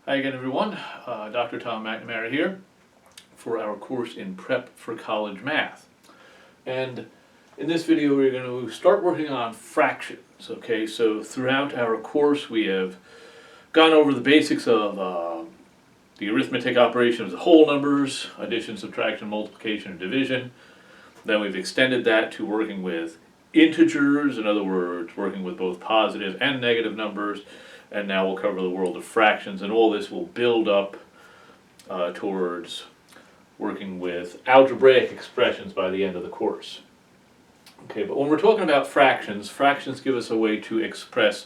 Hi again, everyone. Dr. Tom McNamara here for our course in Prep for College Math. And in this video, we're going to start working on fractions. Okay, so throughout our course, we have gone over the basics of the arithmetic operations of whole numbers, addition, subtraction, multiplication, and division. Then we've extended that to working with integers, in other words, working with both positive and negative numbers. And now we'll cover the world of fractions, and all this will build up towards working with algebraic expressions by the end of the course. Okay, but when we're talking about fractions, fractions give us a way to express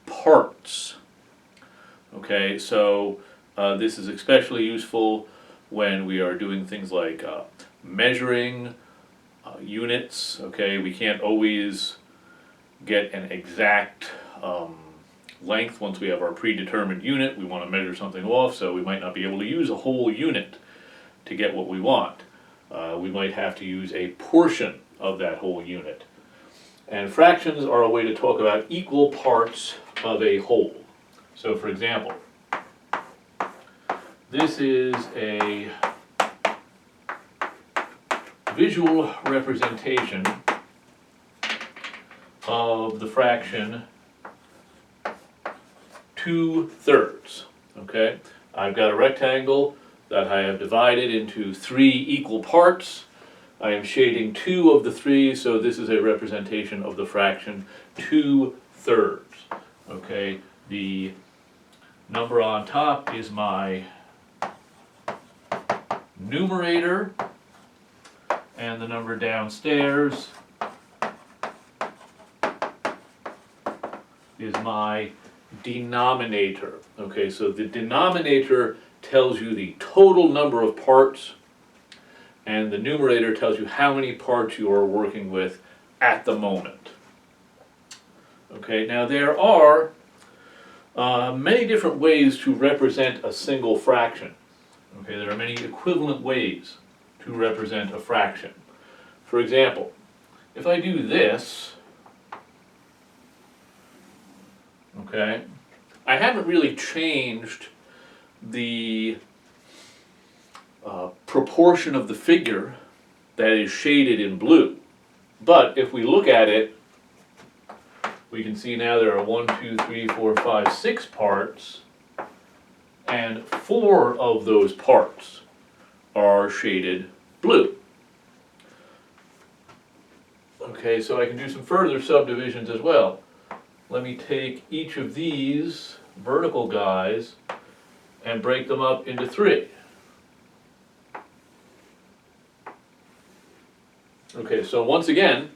parts. Okay, so this is especially useful when we are doing things like measuring units. Okay, we can't always get an exact length once we have our predetermined unit. We want to measure something off, so we might not be able to use a whole unit to get what we want. We might have to use a portion of that whole unit. And fractions are a way to talk about equal parts of a whole. So for example, this is a visual representation of the fraction 2/3. Okay, I've got a rectangle that I have divided into 3 equal parts. I am shading 2 of the 3, so this is a representation of the fraction 2/3. Okay, the number on top is my numerator, and the number downstairs is my denominator. Okay, so the denominator tells you the total number of parts, and the numerator tells you how many parts you are working with at the moment. Okay, now there are many different ways to represent a single fraction. Okay, there are many equivalent ways to represent a fraction. For example, if I do this, okay, I haven't really changed the proportion of the figure that is shaded in blue. But if we look at it, we can see now there are 1, 2, 3, 4, 5, 6 parts, and 4 of those parts are shaded blue. Okay, so I can do some further subdivisions as well. Let me take each of these vertical guys and break them up into 3. Okay, so once again,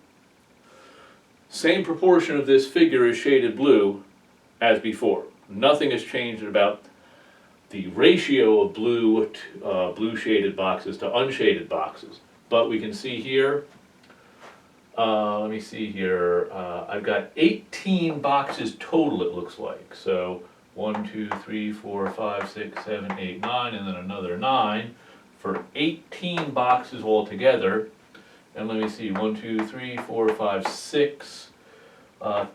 same proportion of this figure is shaded blue as before. Nothing has changed about the ratio of blue shaded boxes to unshaded boxes. But we can see here, let me see here, I've got 18 boxes total, it looks like. So 1, 2, 3, 4, 5, 6, 7, 8, 9, and then another 9 for 18 boxes altogether. And let me see, 1, 2, 3, 4, 5, 6,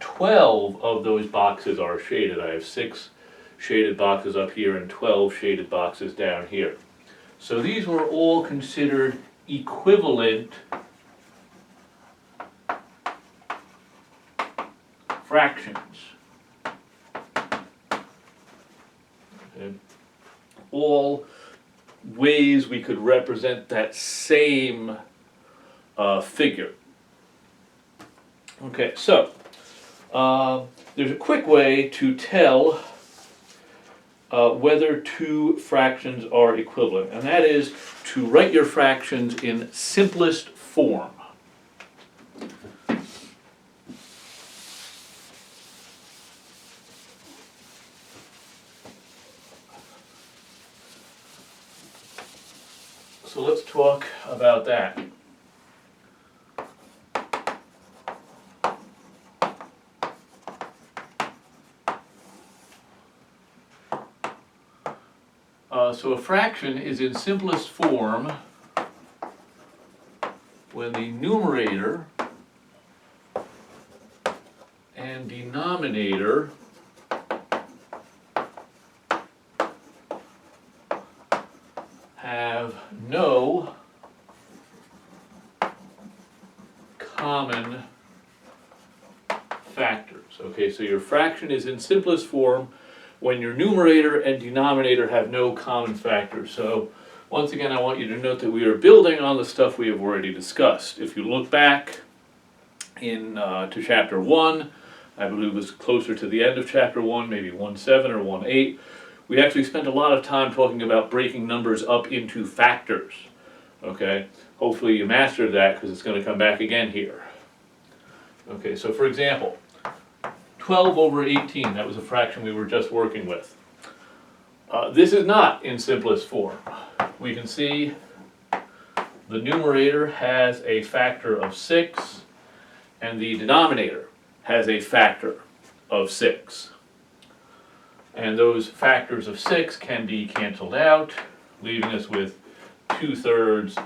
12 of those boxes are shaded. I have 6 shaded boxes up here and 12 shaded boxes down here. So these were all considered equivalent fractions. Okay. All ways we could represent that same figure. Okay, so there's a quick way to tell whether 2 fractions are equivalent, and that is to write your fractions in simplest form. So let's talk about that. So a fraction is in simplest form when the numerator and denominator have no common factors. Okay, so your fraction is in simplest form when your numerator and denominator have no common factors. So once again, I want you to note that we are building on the stuff we have already discussed. If you look back to chapter 1, I believe it was closer to the end of chapter 1, maybe 1.7 or 1.8, we actually spent a lot of time talking about breaking numbers up into factors. Okay, hopefully you mastered that because it's going to come back again here. Okay, so for example, 12 over 18, that was a fraction we were just working with. This is not in simplest form. We can see the numerator has a factor of 6 and the denominator has a factor of 6. And those factors of 6 can be canceled out, leaving us with 2/3,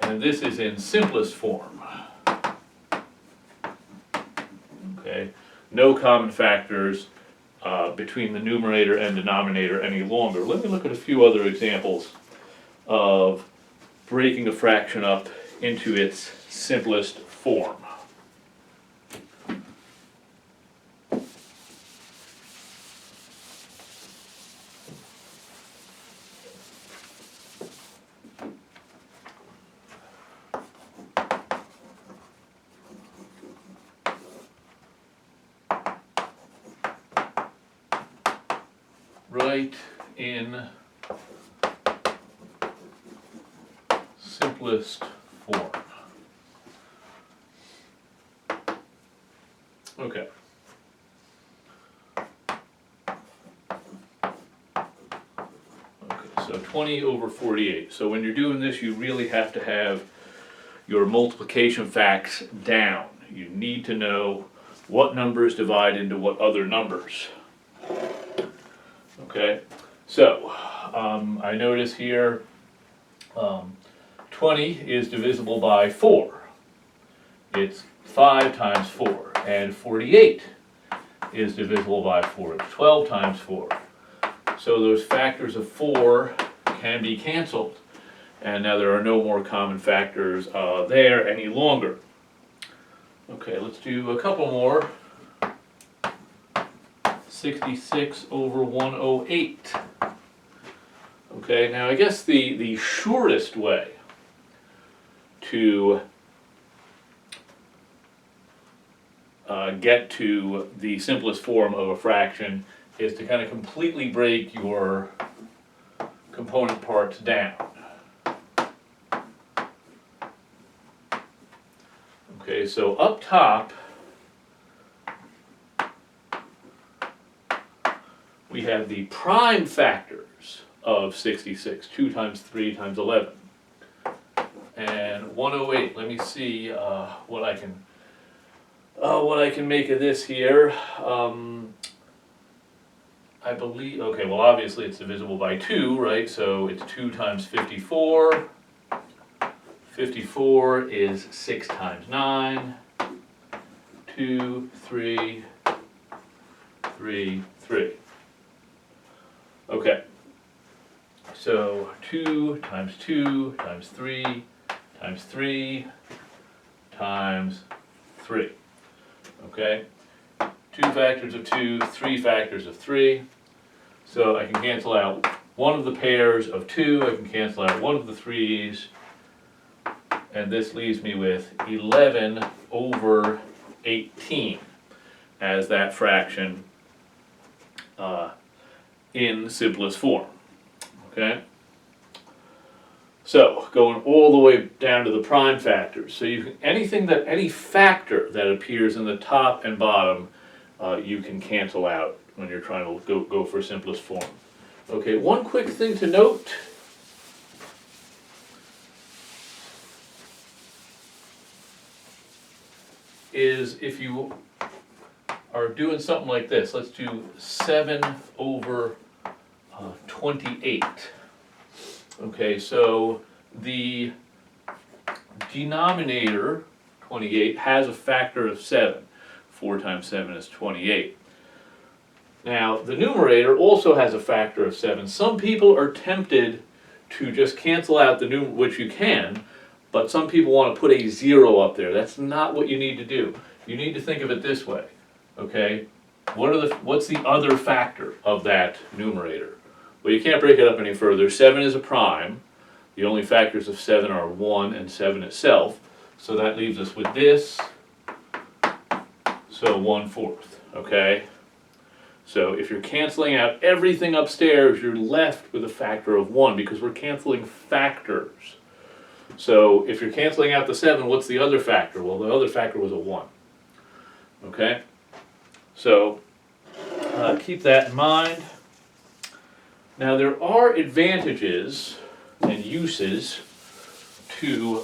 and this is in simplest form. Okay, no common factors between the numerator and denominator any longer. Let me look at a few other examples of breaking a fraction up into its simplest form. Write in simplest form. Okay. So 20 over 48. So when you're doing this, you really have to have your multiplication facts down. You need to know what numbers divide into what other numbers. Okay, so I notice here 20 is divisible by 4. It's 5 times 4. And 48 is divisible by 4. It's 12 times 4. So those factors of 4 can be canceled. And now there are no more common factors there any longer. Okay, let's do a couple more. 66 over 108. Okay, now I guess the surest way to get to the simplest form of a fraction is to kind of completely break your component parts down. Okay, so up top, we have the prime factors of 66, 2 times 3 times 11. And 108, let me see what I can make of this here. I believe, okay, well obviously it's divisible by 2, right? So it's 2 times 54. 54 is 6 times 9. 2, 3, 3, 3. Okay, so 2 times 2 times 3 times 3 times 3. Okay, 2 factors of 2, 3 factors of 3. So I can cancel out one of the pairs of 2, I can cancel out one of the 3's, and this leaves me with 11 over 18 as that fraction in simplest form. Okay? So, going all the way down to the prime factors. So you can, any factor that appears in the top and bottom, you can cancel out when you're trying to go for simplest form. Okay, one quick thing to note. Is if you are doing something like this, let's do 7 over 28. Okay, so the denominator, 28, has a factor of 7. 4 times 7 is 28. Now, the numerator also has a factor of 7. Some people are tempted to just cancel out the numerator, which you can, but some people want to put a 0 up there. That's not what you need to do. You need to think of it this way, okay? What's the other factor of that numerator? Well, you can't break it up any further. 7 is a prime. The only factors of 7 are 1 and 7 itself. So that leaves us with this. So 1/4, okay? So if you're canceling out everything upstairs, you're left with a factor of 1 because we're canceling factors. So if you're canceling out the 7, what's the other factor? Well, the other factor was a 1. Okay? So keep that in mind. Now there are advantages and uses to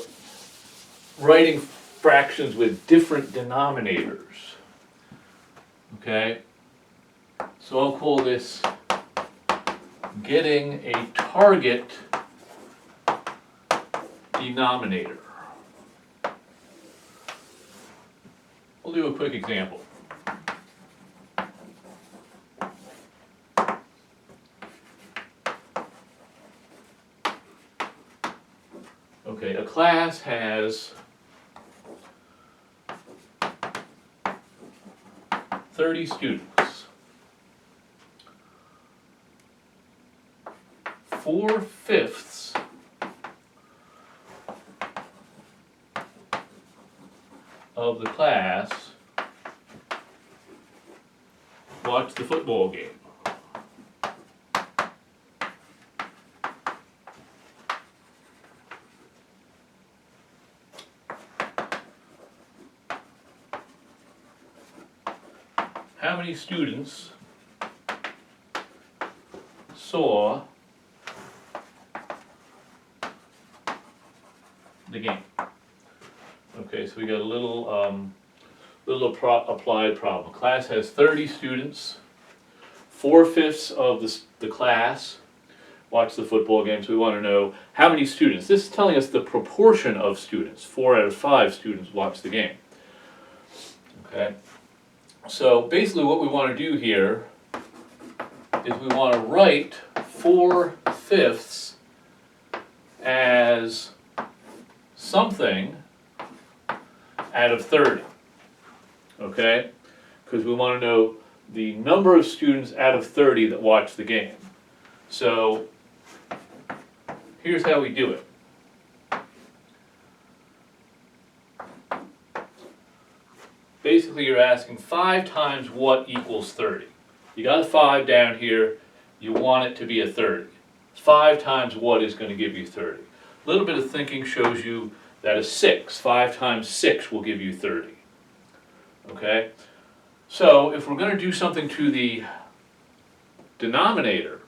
writing fractions with different denominators. Okay? So I'll call this getting a target denominator. We'll do a quick example. Okay, a class has 30 students. 4/5 of the class watch the football game. How many students saw the game? Okay, so we got a little applied problem. Class has 30 students. 4/5 of the class watch the football game, so we want to know how many students. This is telling us the proportion of students. 4 out of 5 students watch the game. Okay, so basically what we want to do here is we want to write 4/5 as something out of 30, okay? Because we want to know the number of students out of 30 that watch the game. So here's how we do it. Basically you're asking 5 times what equals 30. You got a 5 down here, you want it to be a 30. 5 times what is going to give you 30? A little bit of thinking shows you that a 6, 5 times 6 will give you 30. Okay? So if we're going to do something to the denominator,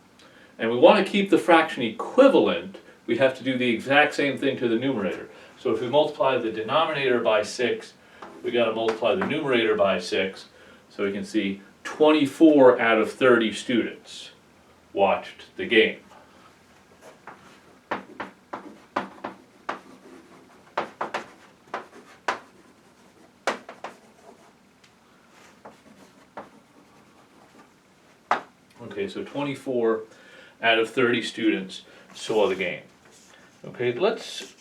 and we want to keep the fraction equivalent, we have to do the exact same thing to the numerator. So if we multiply the denominator by 6, we got to multiply the numerator by 6, so we can see 24 out of 30 students watched the game. Okay, so 24 out of 30 students saw the game. Okay, let's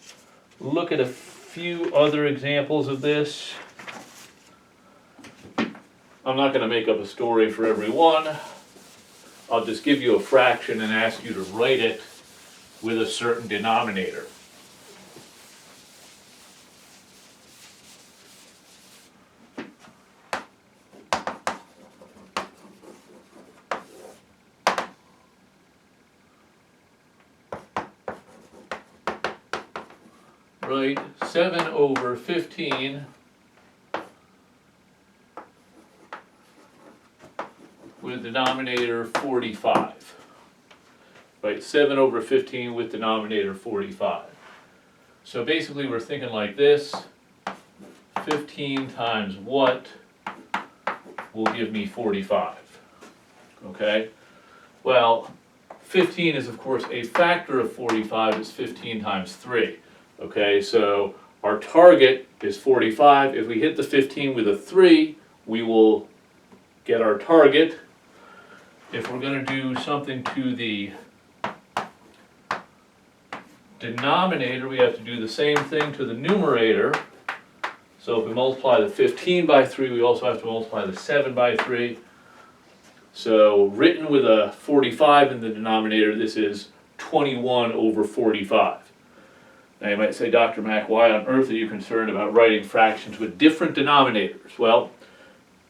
look at a few other examples of this. I'm not going to make up a story for every one. I'll just give you a fraction and ask you to write it with a certain denominator. Write 7/15 with denominator 45. Right, 7/15 with denominator 45. So basically we're thinking like this. 15 times what will give me 45? Okay? Well, 15 is of course a factor of 45. It's 15 times 3. Okay, so our target is 45. If we hit the 15 with a 3, we will get our target. If we're going to do something to the denominator, we have to do the same thing to the numerator. So if we multiply the 15 by 3, we also have to multiply the 7 by 3. So written with a 45 in the denominator, this is 21 over 45. Now you might say, Dr. Mack, why on earth are you concerned about writing fractions with different denominators? Well,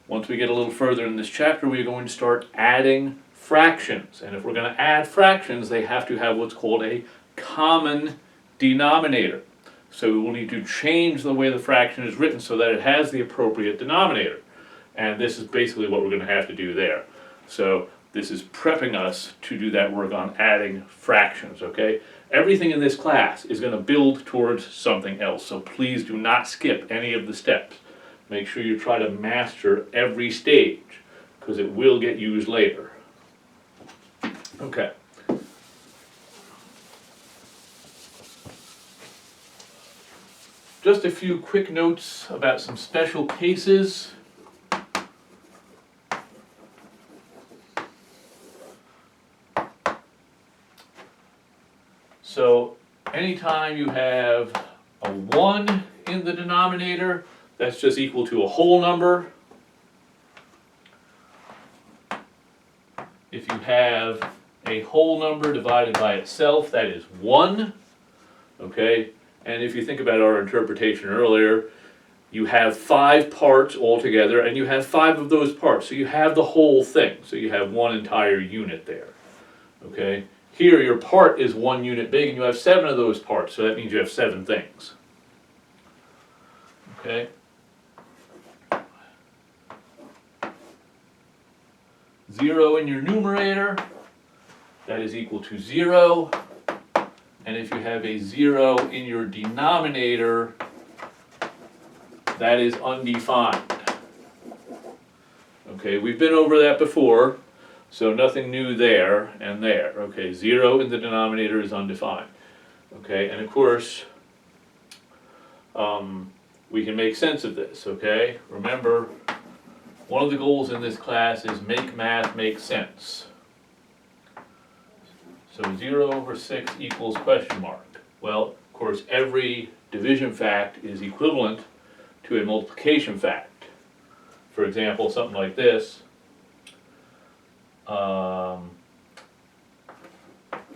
once we get a little further in this chapter, we're going to start adding fractions. And if we're going to add fractions, they have to have what's called a common denominator. So we will need to change the way the fraction is written so that it has the appropriate denominator. And this is basically what we're going to have to do there. So this is prepping us to do that work on adding fractions, okay? Everything in this class is going to build towards something else, so please do not skip any of the steps. Make sure you try to master every stage, because it will get used later. Okay. Just a few quick notes about some special cases. So anytime you have a 1 in the denominator, that's just equal to a whole number. If you have a whole number divided by itself, that is 1. Okay? And if you think about our interpretation earlier, you have 5 parts altogether, and you have 5 of those parts. So you have the whole thing. So you have one entire unit there. Okay? Here, your part is 1 unit big, and you have 7 of those parts, so that means you have 7 things. Okay? Zero in your numerator, that is equal to 0. And if you have a 0 in your denominator, that is undefined. Okay, we've been over that before. So nothing new there and there. Okay, 0 in the denominator is undefined. Okay, and of course, we can make sense of this, okay? Remember, one of the goals in this class is make math make sense. So 0 over 6 equals question mark. Well, of course, every division fact is equivalent to a multiplication fact. For example, something like this.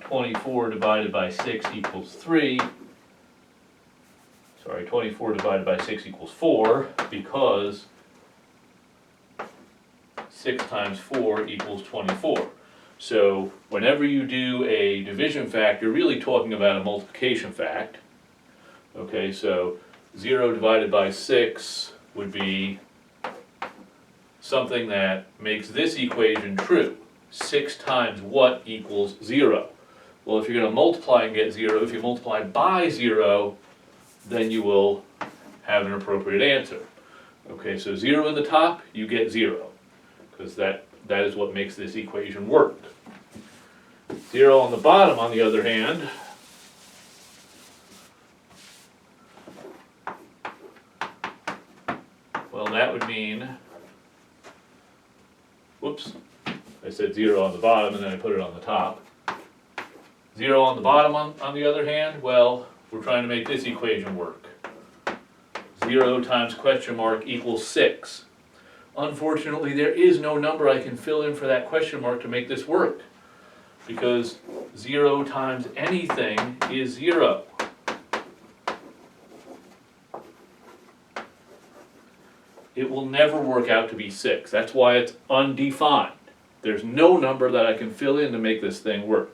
24 divided by 6 equals 3. Sorry, 24 divided by 6 equals 4, because 6 times 4 equals 24. So whenever you do a division fact, you're really talking about a multiplication fact. Okay, so 0 divided by 6 would be something that makes this equation true. 6 times what equals 0? Well, if you're going to multiply and get 0, if you multiply by 0, then you will have an appropriate answer. Okay, so 0 in the top, you get 0, because that is what makes this equation work. 0 on the bottom, on the other hand, well, that would mean, whoops, I said 0 on the bottom and then I put it on the top. 0 on the bottom, on the other hand, well, we're trying to make this equation work. 0 times question mark equals 6. Unfortunately, there is no number I can fill in for that question mark to make this work, because 0 times anything is 0. It will never work out to be 6. That's why it's undefined. There's no number that I can fill in to make this thing work.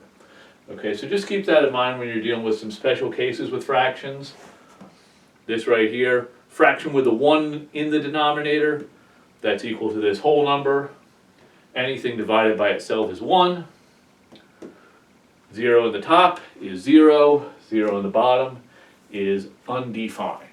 Okay, so just keep that in mind when you're dealing with some special cases with fractions. This right here, fraction with a 1 in the denominator, that's equal to this whole number. Anything divided by itself is 1. 0 in the top is 0. 0 in the bottom is undefined.